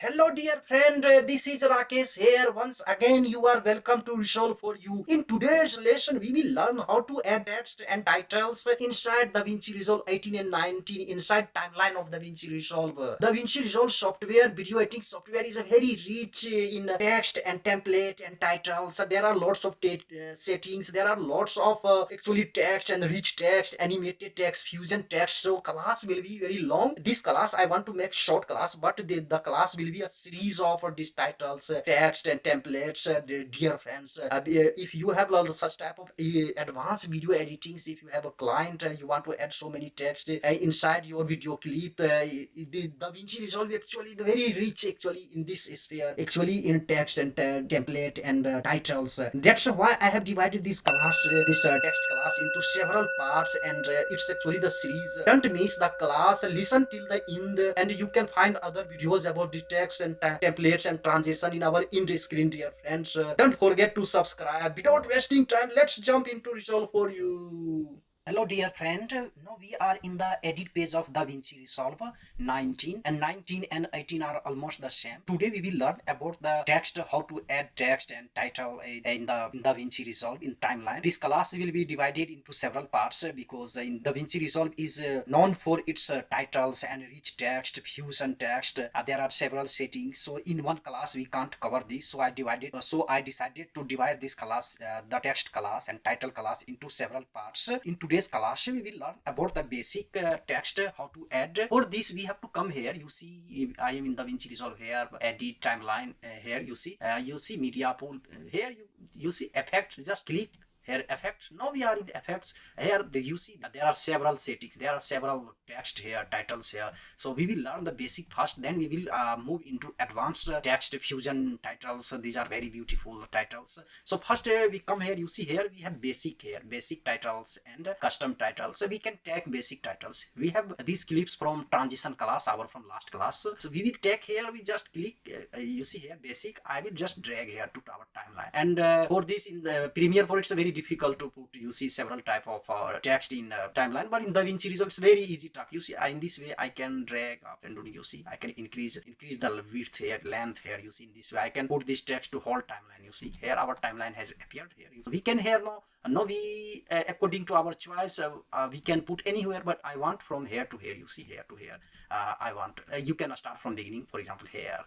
Hello dear friend, this is Rakesh here. Once again you are welcome to Resolve for you. In today's lesson we will learn how to add text and titles inside DaVinci Resolve 18 and 19 inside timeline of DaVinci Resolve. DaVinci Resolve software, video editing software is a very rich in text and template and titles. There are lots of settings. There are lots of actually text and rich text, animated text, fusion text. So class will be very long. This class I want to make short class, but the class will be a series of these titles, text and templates. Dear friends, if you have such type of advanced video editings, if you have a client, you want to add so many text inside your video clip, the DaVinci Resolve actually the very rich actually in this sphere, actually in text and template and titles. That's why I have divided this class, this text class into several parts, and it's actually the series. Don't miss the class, listen till the end, and you can find other videos about the text and templates and transition in our end screen, dear friends. Don't forget to subscribe. Without wasting time, let's jump into Resolve for you. Hello dear friend, now we are in the edit page of DaVinci Resolve 19, and 19 and 18 are almost the same. Today we will learn about the text, how to add text and title in the DaVinci Resolve in timeline. This class will be divided into several parts because in DaVinci Resolve is known for its titles and rich text, fusion text. There are several settings, so in one class we can't cover this, so I decided to divide this class, the text class and title class, into several parts. In today's class we will learn about the basic text, how to add. For this we have to come here. You see I am in DaVinci Resolve here, edit timeline. Here you see media pool. Here you see effects. Just click here effects. Now we are in effects. Here you see that there are several settings, there are several text here, titles here. So we will learn the basic first, then we will move into advanced text fusion titles. So these are very beautiful titles. So first we come here. You see here we have basic here, basic titles and custom titles. So we can take basic titles. We have these clips from transition class, our from last class. So we will take here. We just click. You see here basic. I will just drag here to our timeline. And for this in the Premiere Pro, it's very difficult to put. You see several type of text in timeline, but in DaVinci Resolve it's very easy to. You see in this way I can drag up and you see I can increase the width here, length here. You see in this way I can put this text to whole timeline. You see here our timeline has appeared here. We can here now we according to our choice we can put anywhere, but I want from here to here. You see here to here. I want you can start from beginning. For example here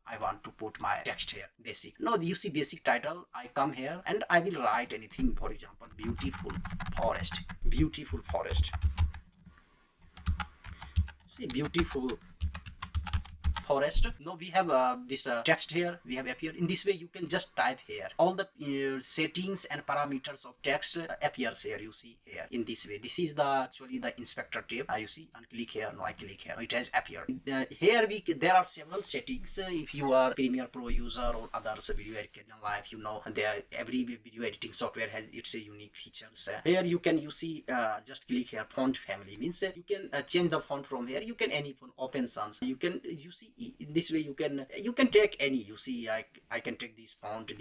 I want to put my text here, basic. Now you see basic title. I come here and I will write anything. For example, beautiful forest. Beautiful forest. See, beautiful forest. Now we have this text here. We have appeared in this way. You can just type here. All the settings and parameters of text appears here. You see here in this way. This is the actually the inspector tab. You see, and click here. No, I click here. It has appeared. Here there are several settings. If you are Premiere Pro user or others video editing live, you know every video editing software has its unique features. Here you see just click here. Font family means you can change the font from here. You can any font, open sans. You see in this way you can take any. You see I can take this font.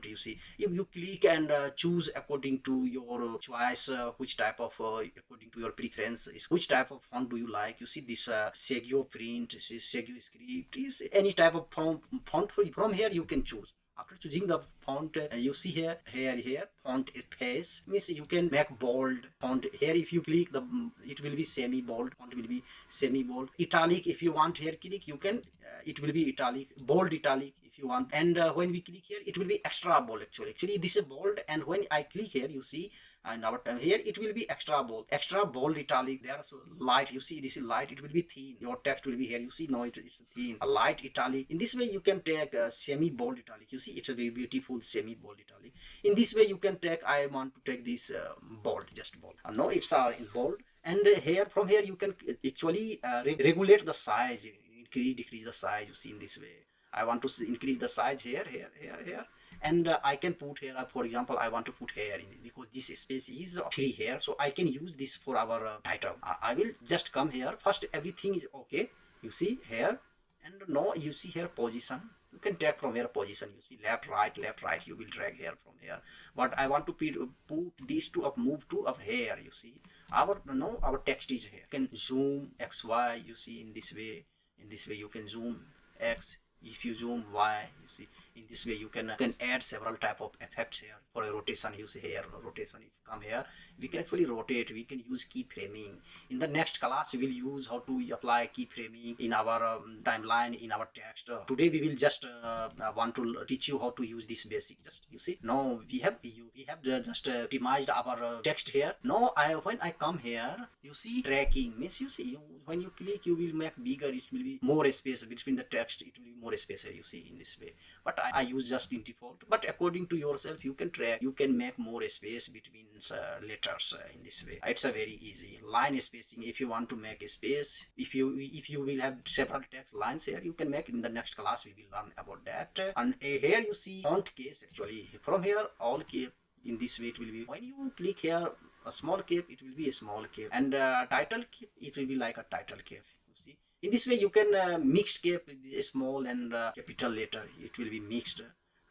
You see you click and choose according to your choice, which type of according to your preference is which type of font do you like. You see this Segio print, this is Segio script. You see any type of font from here you can choose. After choosing the font, you see here font space means you can make bold font. Here if you click it will be semi bold. Font will be semi bold. Italic if you want, here click you can it will be italic, bold italic if you want. And when we click here it will be extra bold. Actually this is bold, and when I click here you see and our time here it will be extra bold italic. There is light. You see this is light. It will be thin. Your text will be here. You see no, it's thin, a light italic. In this way you can take a semi bold italic. You see it's a very beautiful semi bold italic. In this way you can take, I want to take this bold, just bold. No, it's in bold. And here from here you can actually regulate the size, increase decrease the size. You see in this way I want to increase the size here, and I can put here, for example, I want to put here in it because this space is free here, so I can use this for our title. I will just come here. First, everything is okay. You see here, and now you see here position. You can take from here position. You see left, right. You will drag here from here. But I want to put these two up, move to up here. You see our text is here. You can zoom X, Y. You see in this way. In this way you can zoom X, if you zoom Y, you see in this way you can add several type of effects here. For a rotation, you see here rotation. If you come here, we can actually rotate. We can use keyframing. In the next class, we will use how to apply keyframing in our timeline, in our text. Today we will just want to teach you how to use this basic. Just you see, now we have just optimized our text here. Now when I come here, you see tracking means you see when you click, you will make bigger. It will be more space between the text. It will be more space. You see in this way. But I use just in default. But according to yourself, you can track. You can make more space between letters in this way. It's a very easy line spacing. If you want to make a space, if you will have several text lines here, you can make. In the next class we will learn about that. And here you see font case. Actually from here all cape. In this way it will be when you click here a small cape, it will be a small cape, and title cape, it will be like a title cape. You see in this way you can mixed cape, small and capital letter, it will be mixed.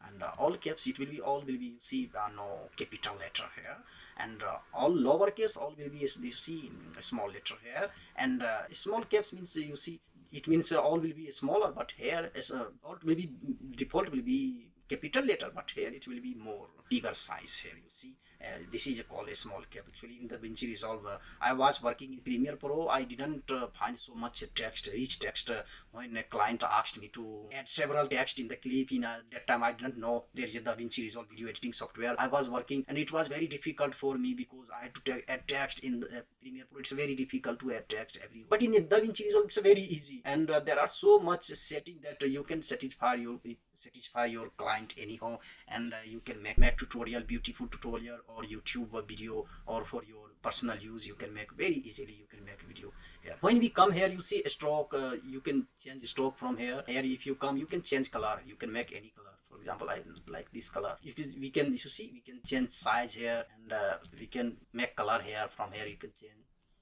And all caps, it will be all will be, you see no capital letter here, and all lowercase all will be, you see a small letter here. And small caps means you see it means all will be smaller, but here as all will be default will be capital letter, but here it will be more bigger size here. You see this is called a small cap. Actually in the DaVinci Resolve, I was working in Premiere Pro. I didn't find so much text, rich text. When a client asked me to add several text in the clip, in that time I didn't know there is a DaVinci Resolve video editing software. I was working and it was very difficult for me because I had to add text in the Premiere Pro. It's very difficult to add text everywhere. But in DaVinci Resolve it's very easy, and there are so much setting that you can satisfy your client anyhow, and you can make tutorial, beautiful tutorial, or YouTube video, or for your personal use you can make very easily. You can make video here. When we come here, you see a stroke. You can change stroke from here. If you come, you can change color. You can make any color. For example, I like this color. You can change size here, and we can make color here. From here you can change.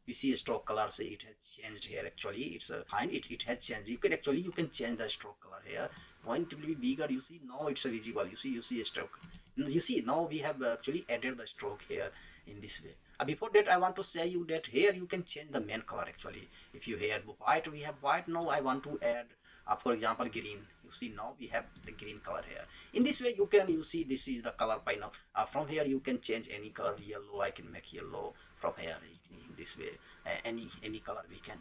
You see a stroke color, so it has changed here. Actually it's fine, it has changed. You can change the stroke color here. When it will be bigger, you see now it's visible. You see a stroke. You see now we have actually added the stroke here in this way. Before that I want to say you that here you can change the main color. Actually if you have white, we have white. Now I want to add for example green. You see now we have the green color here. In this way you see this is the color by now. From here you can change any color. Yellow, I can make yellow from here. In this way any color we can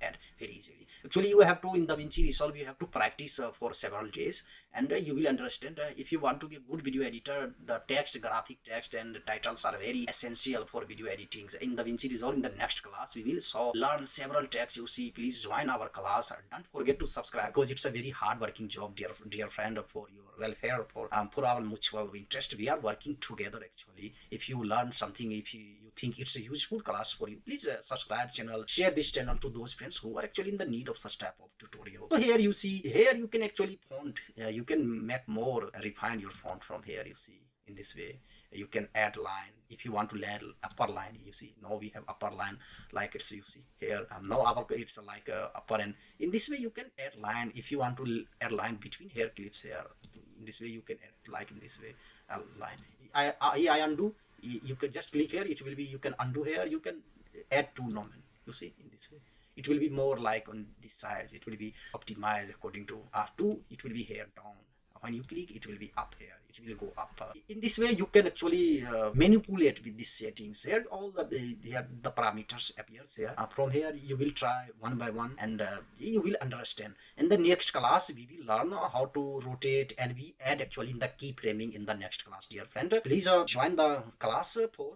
add very easily. Actually you have to, in DaVinci Resolve you have to practice for several days, and you will understand. If you want to be a good video editor, the text, graphic text and titles are very essential for video editing. In DaVinci Resolve, in the next class we will learn several texts. You see, please join our class. Don't forget to subscribe, because it's a very hard working job, dear friend, for your welfare, for our mutual interest. We are working together. Actually if you learn something, if you think it's a useful class for you, please subscribe channel, share this channel to those friends who are actually in the need of such type of tutorial. So here you see, here you can actually font, you can make more, refine your font from here. You see in this way you can add line. If you want to add upper line, you see now we have upper line, like it's, you see here now our it's like upper, and in this way you can add line. If you want to add line between hair clips here, in this way you can add, like in this way line. I undo. You can just click here, it will be, you can undo here, you can add to nomen. You see in this way it will be more like on this side, it will be optimized according to R2. It will be here down. When you click, it will be up here, it will go up. In this way you can actually manipulate with these settings. Here all the parameters appears here. From here you will try one by one, and you will understand. In the next class we will learn how to rotate, and we add actually in the keyframing in the next class. Dear friend, please join the class for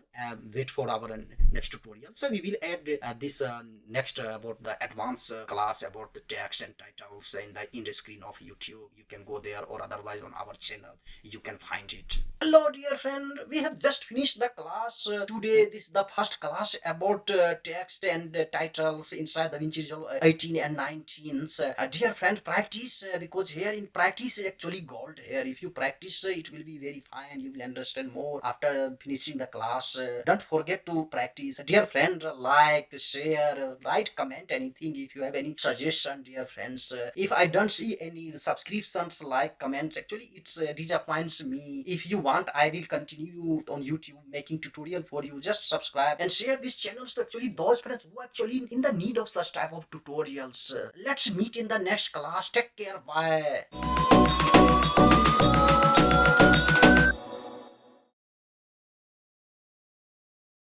wait for our next tutorial. So we will add this next about the advanced class about the text and titles in the screen of YouTube. You can go there, or otherwise on our channel you can find it. Hello dear friend, we have just finished the class. Today this is the first class about text and titles inside DaVinci Resolve 18 and 19. Dear friend, practice, because here in practice actually gold. Here if you practice, it will be very fine. You will understand more after finishing the class. Don't forget to practice. Dear friend, like, share, write, comment anything if you have any suggestion. Dear friends, if I don't see any subscriptions, like, comments, actually it's disappoints supports me. If you want, I will continue on YouTube making tutorial for you. Just subscribe and share these channels to actually those friends who actually in the need of such type of tutorials. Let's meet in the next class. Take care. Bye.